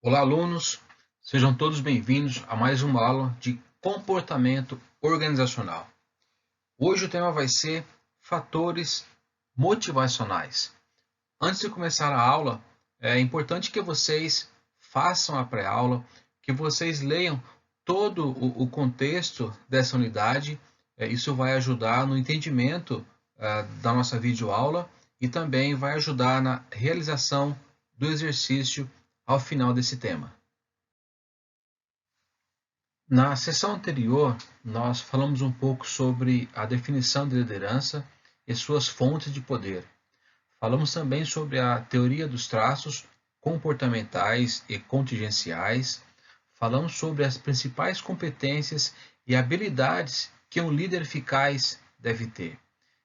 Olá, alunos! Sejam todos bem-vindos a mais uma aula de comportamento organizacional. Hoje o tema vai ser fatores motivacionais. Antes de começar a aula, é importante que vocês façam a pré-aula, que vocês leiam todo o contexto dessa unidade. Isso vai ajudar no entendimento da nossa videoaula e também vai ajudar na realização do exercício ao final desse tema. Na sessão anterior, nós falamos um pouco sobre a definição de liderança e suas fontes de poder. Falamos também sobre a teoria dos traços comportamentais e contingenciais. Falamos sobre as principais competências e habilidades que um líder eficaz deve ter.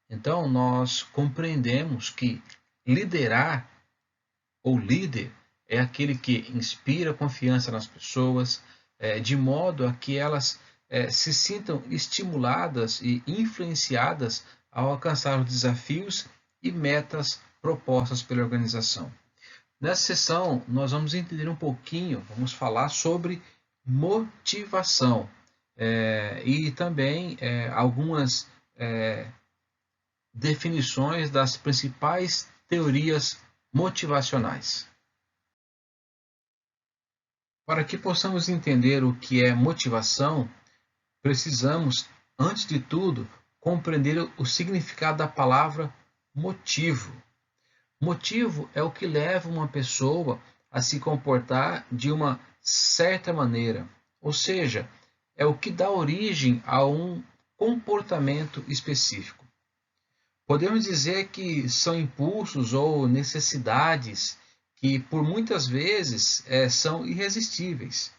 Então, nós compreendemos que liderar ou líder é aquele que inspira confiança nas pessoas, de modo a que elas se sintam estimuladas e influenciadas ao alcançar os desafios e metas propostas pela organização. Nessa sessão, nós vamos entender um pouquinho, vamos falar sobre motivação e também algumas definições das principais teorias motivacionais. Para que possamos entender o que é motivação, precisamos, antes de tudo, compreender o significado da palavra motivo. Motivo é o que leva uma pessoa a se comportar de uma certa maneira, ou seja, é o que dá origem a um comportamento específico. Podemos dizer que são impulsos ou necessidades que por muitas vezes são irresistíveis.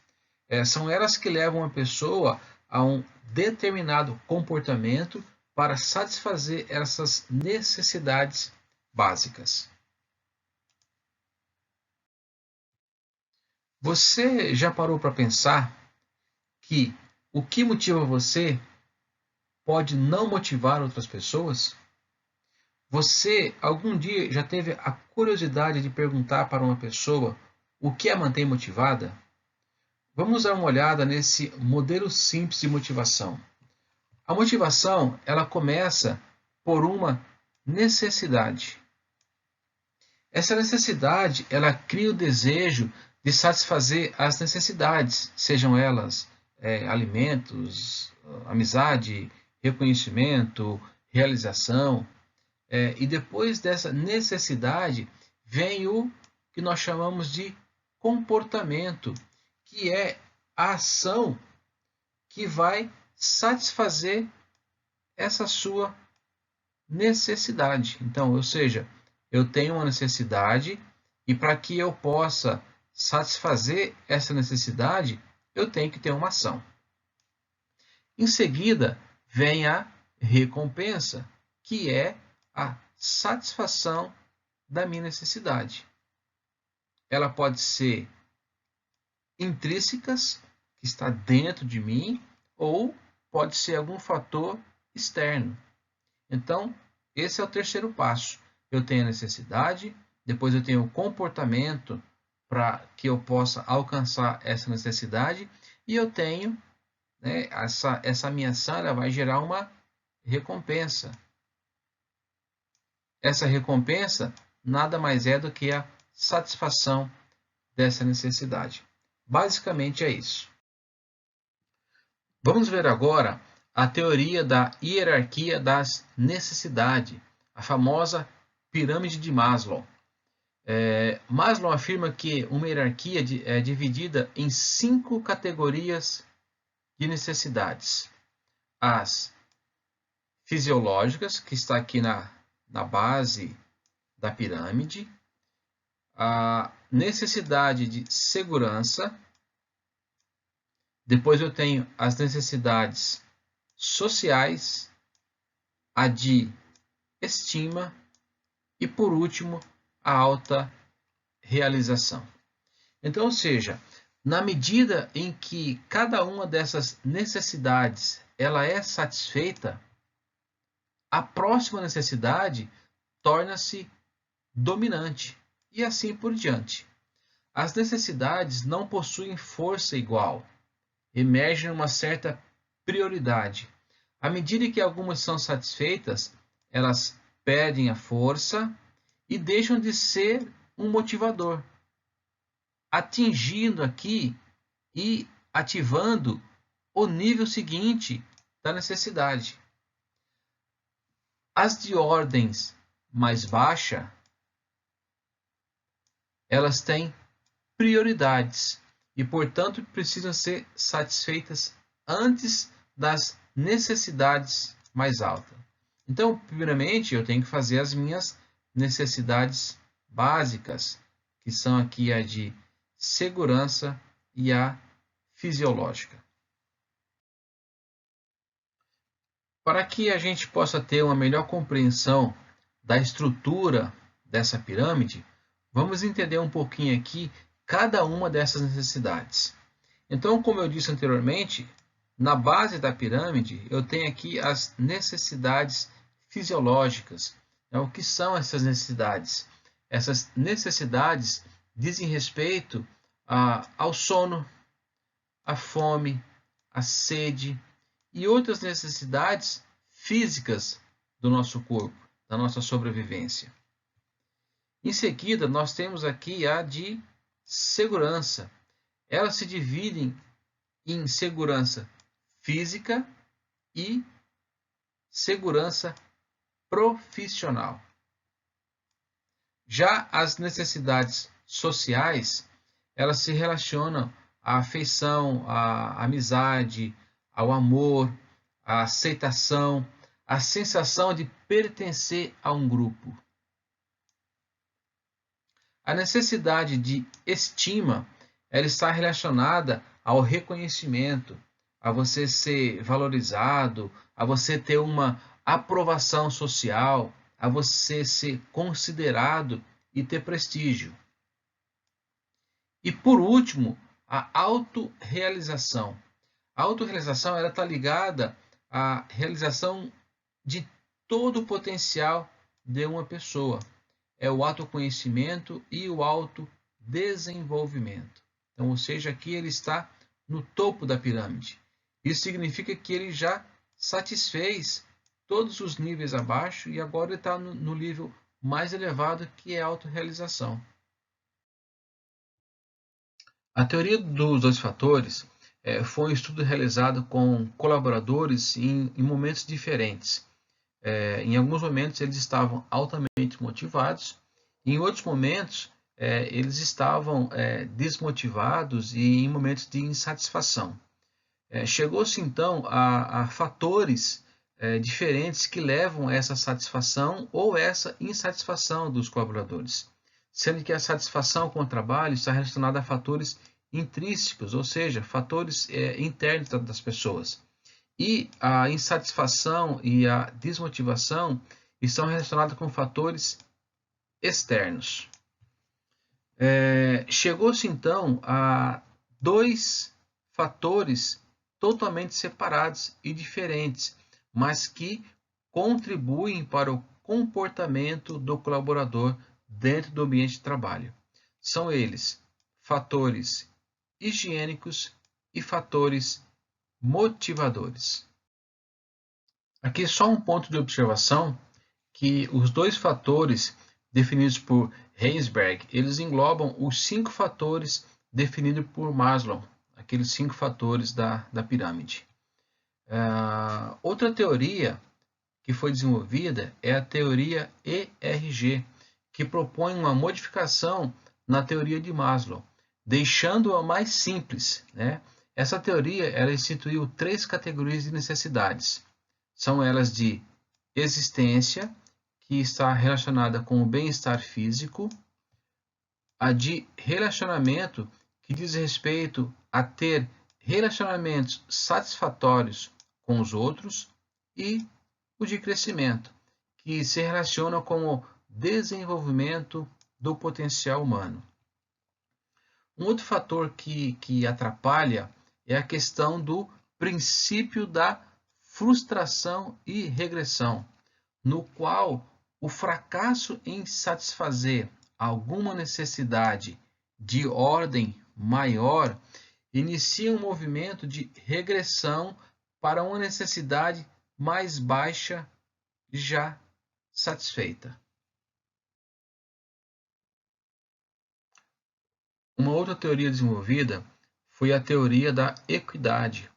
São elas que levam a pessoa a um determinado comportamento para satisfazer essas necessidades básicas. Você já parou para pensar que o que motiva você pode não motivar outras pessoas? Você algum dia já teve a curiosidade de perguntar para uma pessoa o que a mantém motivada? Vamos dar uma olhada nesse modelo simples de motivação. A motivação, ela começa por uma necessidade. Essa necessidade, ela cria o desejo de satisfazer as necessidades, sejam elas alimentos, amizade, reconhecimento, realização. E depois dessa necessidade vem o que nós chamamos de comportamento, que é a ação que vai satisfazer essa sua necessidade. Então, ou seja, eu tenho uma necessidade e para que eu possa satisfazer essa necessidade, eu tenho que ter uma ação. Em seguida, vem a recompensa, que é a satisfação da minha necessidade. Ela pode ser intrínsecas, que está dentro de mim, ou pode ser algum fator externo. Então, esse é o terceiro passo. Eu tenho a necessidade, depois eu tenho o comportamento para que eu possa alcançar essa necessidade, e eu tenho, essa minha ação, ela vai gerar uma recompensa. Essa recompensa nada mais é do que a satisfação dessa necessidade. Basicamente é isso. Vamos ver agora a teoria da hierarquia das necessidades, a famosa pirâmide de Maslow. Maslow afirma que uma hierarquia é dividida em 5 categorias de necessidades. As fisiológicas, que está aqui na base da pirâmide, a necessidade de segurança, depois eu tenho as necessidades sociais, a de estima e, por último, a alta realização. Então, ou seja, na medida em que cada uma dessas necessidades ela é satisfeita, a próxima necessidade torna-se dominante e assim por diante. as necessidades não possuem força igual, emergem uma certa prioridade. À medida que algumas são satisfeitas, elas perdem a força e deixam de ser um motivador, atingindo aqui e ativando o nível seguinte da necessidade. As de ordens mais baixa, elas têm prioridades e, portanto, precisam ser satisfeitas antes das necessidades mais altas. Então, primeiramente, eu tenho que fazer as minhas necessidades básicas, que são aqui a de segurança e a fisiológica. Para que a gente possa ter uma melhor compreensão da estrutura dessa pirâmide, vamos entender um pouquinho aqui cada uma dessas necessidades. Então, como eu disse anteriormente, na base da pirâmide eu tenho aqui as necessidades fisiológicas. O que são essas necessidades? Essas necessidades dizem respeito ao sono, à fome, à sede e outras necessidades físicas do nosso corpo, da nossa sobrevivência. Em seguida, nós temos aqui a de segurança. Elas se dividem em segurança física e segurança profissional. Já as necessidades sociais, elas se relacionam à afeição, à amizade, ao amor, à aceitação, à sensação de pertencer a um grupo. A necessidade de estima, ela está relacionada ao reconhecimento, a você ser valorizado, a você ter uma aprovação social, a você ser considerado e ter prestígio. E por último, a autorrealização. A autorrealização está ligada à realização de todo o potencial de uma pessoa. É o autoconhecimento e o autodesenvolvimento. Então, ou seja, aqui ele está no topo da pirâmide. Isso significa que ele já satisfez todos os níveis abaixo e agora ele está no nível mais elevado, que é a autorrealização. A teoria dos dois fatores foi um estudo realizado com colaboradores em momentos diferentes. Em alguns momentos eles estavam altamente motivados, e em outros momentos eles estavam desmotivados e em momentos de insatisfação. Chegou-se então a fatores diferentes que levam a essa satisfação ou essa insatisfação dos colaboradores, sendo que a satisfação com o trabalho está relacionada a fatores intrínsecos, ou seja, fatores internos das pessoas. E a insatisfação e a desmotivação estão relacionadas com fatores externos. Chegou-se então a dois fatores totalmente separados e diferentes, mas que contribuem para o comportamento do colaborador dentro do ambiente de trabalho. São eles fatores higiênicos e fatores motivadores. Aqui só um ponto de observação, que os dois fatores definidos por Herzberg, eles englobam os 5 fatores definidos por Maslow, aqueles 5 fatores da pirâmide. Outra teoria que foi desenvolvida é a teoria ERG, que propõe uma modificação na teoria de Maslow, deixando-a mais simples, né? Essa teoria ela instituiu 3 categorias de necessidades. São elas de existência, que está relacionada com o bem-estar físico, a de relacionamento, que diz respeito a ter relacionamentos satisfatórios com os outros, e o de crescimento, que se relaciona com o desenvolvimento do potencial humano. Um outro fator que atrapalha é a questão do princípio da frustração e regressão, no qual o fracasso em satisfazer alguma necessidade de ordem maior inicia um movimento de regressão para uma necessidade mais baixa já satisfeita. Uma outra teoria desenvolvida foi a teoria da equidade,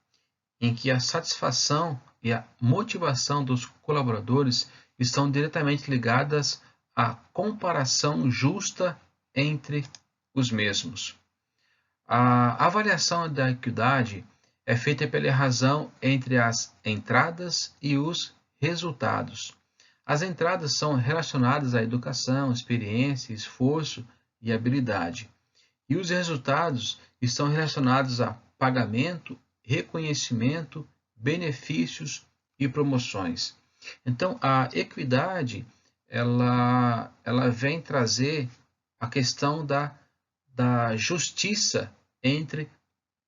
em que a satisfação e a motivação dos colaboradores estão diretamente ligadas à comparação justa entre os mesmos. A avaliação da equidade é feita pela razão entre as entradas e os resultados. As entradas são relacionadas à educação, experiência, esforço e habilidade. E os resultados estão relacionados a pagamento, reconhecimento, benefícios e promoções. Então, a equidade, ela vem trazer a questão da justiça entre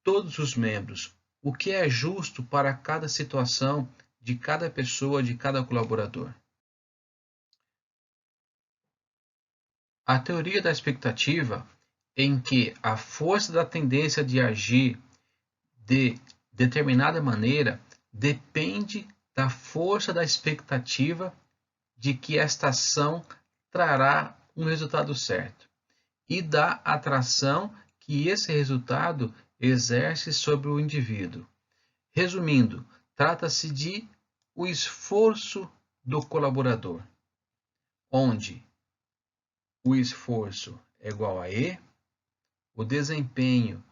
todos os membros. O que é justo para cada situação de cada pessoa, de cada colaborador. A teoria da expectativa, em que a força da tendência de agir de determinada maneira depende da força da expectativa de que esta ação trará um resultado certo e da atração que esse resultado exerce sobre o indivíduo. Resumindo, trata-se de o esforço do colaborador, onde o esforço é igual a E, o desempenho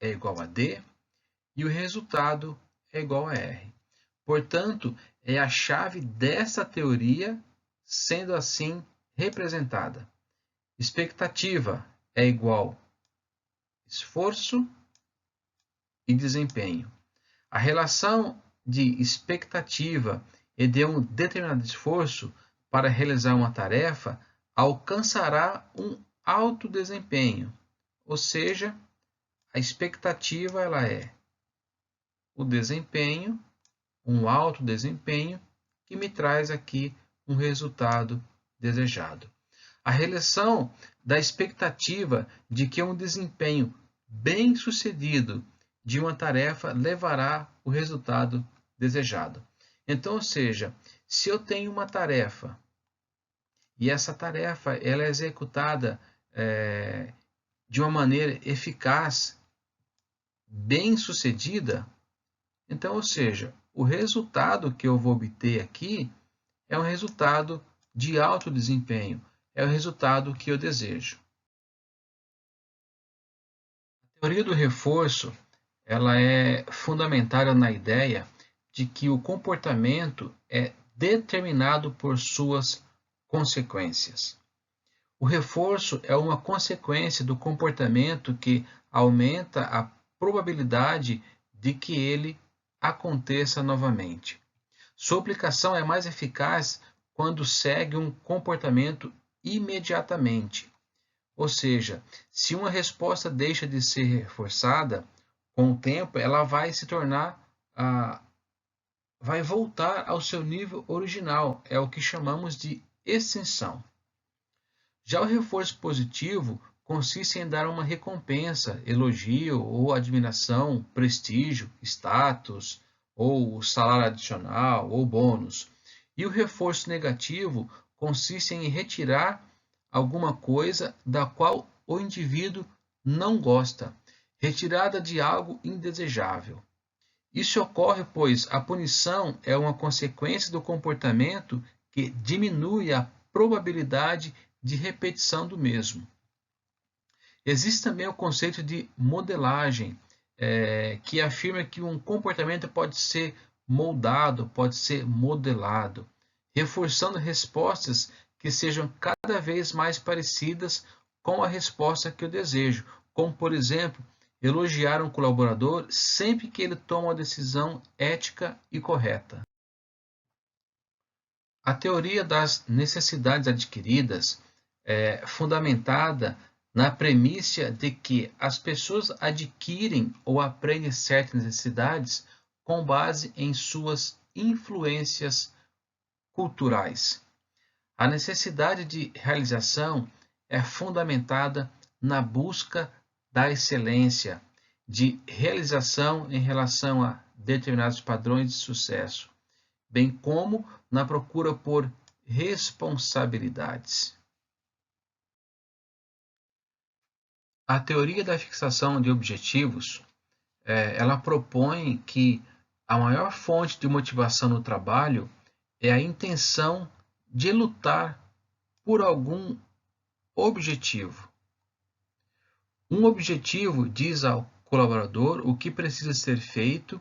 é igual a D e o resultado é igual a R. Portanto, é a chave dessa teoria sendo assim representada. Expectativa é igual esforço e desempenho. A relação de expectativa e de um determinado esforço para realizar uma tarefa alcançará um alto desempenho, ou seja, a expectativa ela é o desempenho, um alto desempenho, que me traz aqui um resultado desejado. A relação da expectativa de que um desempenho bem-sucedido de uma tarefa levará o resultado desejado. Então, ou seja, se eu tenho uma tarefa e essa tarefa ela é executada de uma maneira eficaz, bem-sucedida, então, ou seja, o resultado que eu vou obter aqui é um resultado de alto desempenho, é o resultado que eu desejo. A teoria do reforço ela é fundamentada na ideia de que o comportamento é determinado por suas consequências. O reforço é uma consequência do comportamento que aumenta a probabilidade de que ele aconteça novamente. Sua aplicação é mais eficaz quando segue um comportamento imediatamente. Ou seja, se uma resposta deixa de ser reforçada, com o tempo ela vai se tornar, vai voltar ao seu nível original, é o que chamamos de extinção. Já o reforço positivo consiste em dar uma recompensa, elogio ou admiração, prestígio, status, ou salário adicional, ou bônus. E o reforço negativo consiste em retirar alguma coisa da qual o indivíduo não gosta, retirada de algo indesejável. Isso ocorre pois a punição é uma consequência do comportamento que diminui a probabilidade de repetição do mesmo. Existe também o conceito de modelagem, que afirma que um comportamento pode ser moldado, pode ser modelado, reforçando respostas que sejam cada vez mais parecidas com a resposta que eu desejo, como, por exemplo, elogiar um colaborador sempre que ele toma uma decisão ética e correta. A teoria das necessidades adquiridas é fundamentada na premissa de que as pessoas adquirem ou aprendem certas necessidades com base em suas influências culturais. A necessidade de realização é fundamentada na busca da excelência, de realização em relação a determinados padrões de sucesso, bem como na procura por responsabilidades. A teoria da fixação de objetivos, ela propõe que a maior fonte de motivação no trabalho é a intenção de lutar por algum objetivo. Um objetivo diz ao colaborador o que precisa ser feito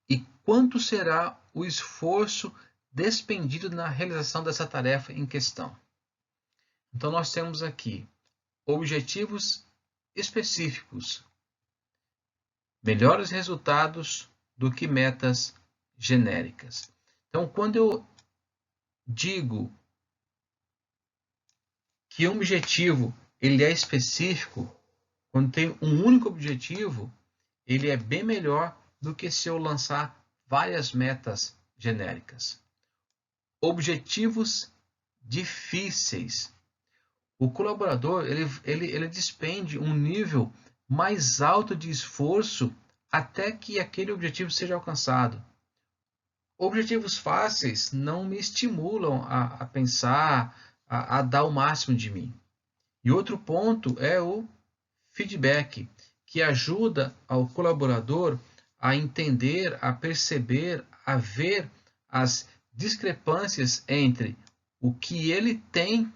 e quanto será o esforço despendido na realização dessa tarefa em questão. Então, nós temos aqui objetivos específicos, melhores resultados do que metas genéricas. Então, quando eu digo que um objetivo ele é específico, quando tem um único objetivo, ele é bem melhor do que se eu lançar várias metas genéricas. Objetivos difíceis. O colaborador ele despende um nível mais alto de esforço até que aquele objetivo seja alcançado. Objetivos fáceis não me estimulam a pensar, a dar o máximo de mim. E outro ponto é o feedback, que ajuda ao colaborador a entender, a perceber, a ver as discrepâncias entre o que ele tem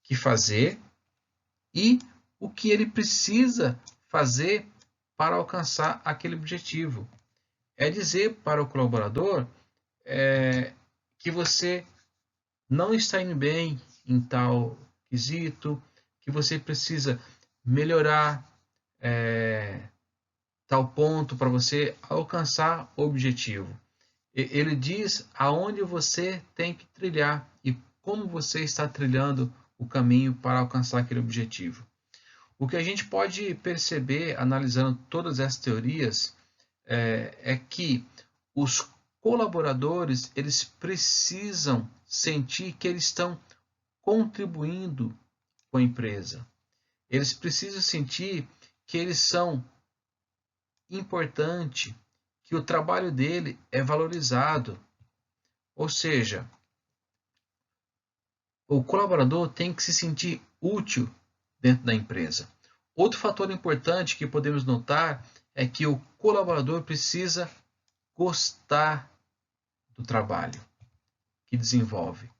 que fazer e o que ele precisa fazer para alcançar aquele objetivo. É dizer para o colaborador que você não está indo bem em tal quesito, que você precisa melhorar tal ponto para você alcançar o objetivo. Ele diz aonde você tem que trilhar e como você está trilhando o caminho para alcançar aquele objetivo. O que a gente pode perceber, analisando todas essas teorias, é que os colaboradores eles precisam sentir que eles estão contribuindo com a empresa. Eles precisam sentir que eles são importantes, que o trabalho dele é valorizado. Ou seja, o colaborador tem que se sentir útil dentro da empresa. Outro fator importante que podemos notar é que o colaborador precisa gostar do trabalho que desenvolve,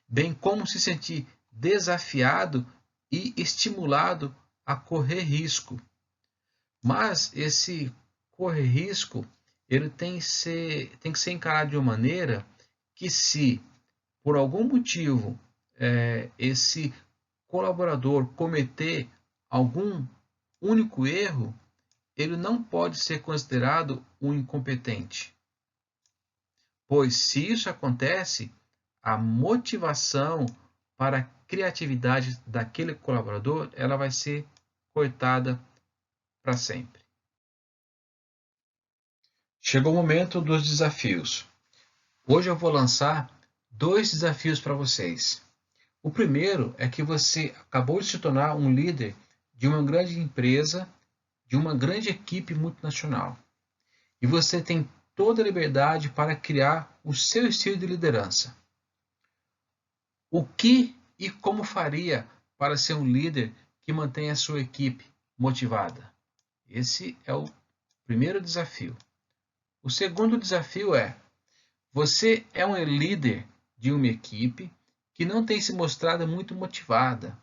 bem como se sentir desafiado e estimulado a correr risco. Mas esse correr risco ele tem que ser encarado de uma maneira que, se por algum motivo esse colaborador cometer algum único erro, ele não pode ser considerado um incompetente. Pois se isso acontece, a motivação para a criatividade daquele colaborador, ela vai ser cortada para sempre. Chegou o momento dos desafios. Hoje eu vou lançar 2 desafios para vocês. O primeiro é que você acabou de se tornar um líder de uma grande empresa, de uma grande equipe multinacional. E você tem toda a liberdade para criar o seu estilo de liderança. O que e como faria para ser um líder que mantenha a sua equipe motivada? Esse é o primeiro desafio. O segundo desafio é: você é um líder de uma equipe que não tem se mostrado muito motivada.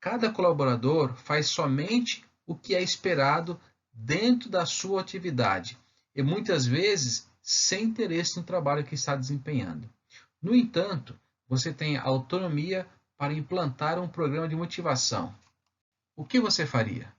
Cada colaborador faz somente o que é esperado dentro da sua atividade e muitas vezes sem interesse no trabalho que está desempenhando. No entanto, você tem autonomia para implantar um programa de motivação. O que você faria?